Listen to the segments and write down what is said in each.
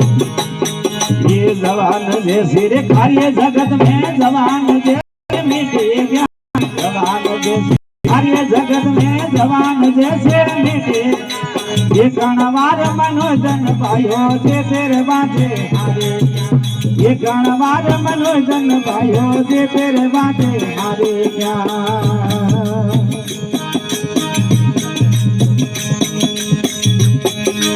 ये जवान जैसे रे कार्य जगत में जवान जैसे मिटे ज्ञान जवान जैसे कार्य जगत में जवान जैसे मिटे ये गणवार मनोजन भाइयो जे तेरे बाजे हारे ये गणवार मनोजन भाइयो जे तेरे बाजे हारे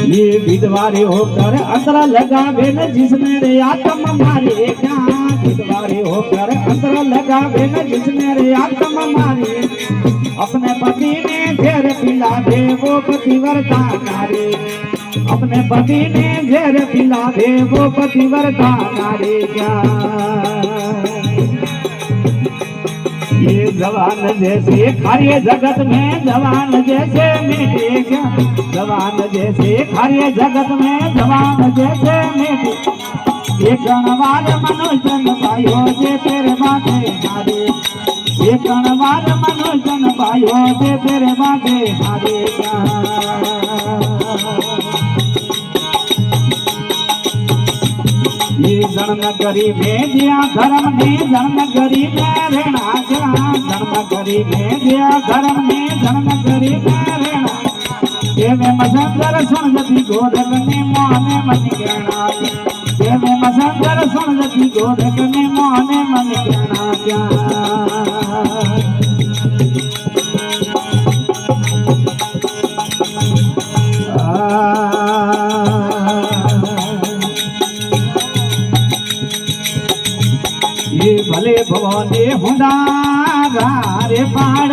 ये विधवारे होकर अंतरा लगावे न जिसने रे आत्म मारे क्या विधवारे होकर अंतरा लगावे न जिसने रे आत्म मारे अपने पति ने झेर पिला दे वो पतिव्रता नारी अपने पति ने झेर पिला दे वो पतिव्रता नारी क्या ये जवान जैसे कार्य जगत में जवान जैसे मिटे क्या जवान जैसे कार्य जगत में जवान जैसे मिटे ये गणवार मनोजन भाइयों जे तेरे माथे हारे ये गणवार मनोजन भाइयों जे तेरे माथे हारे ये जननगरी में दिया धर्म ने जननगरी में रहना क्या जननगरी में दिया धर्म ने जननगरी में रहना ये में मसंदर सुन जति गोरख ने मोहने मन कहना ये में मसंदर सुन जति गोरख ने मोहने मन कहना क्या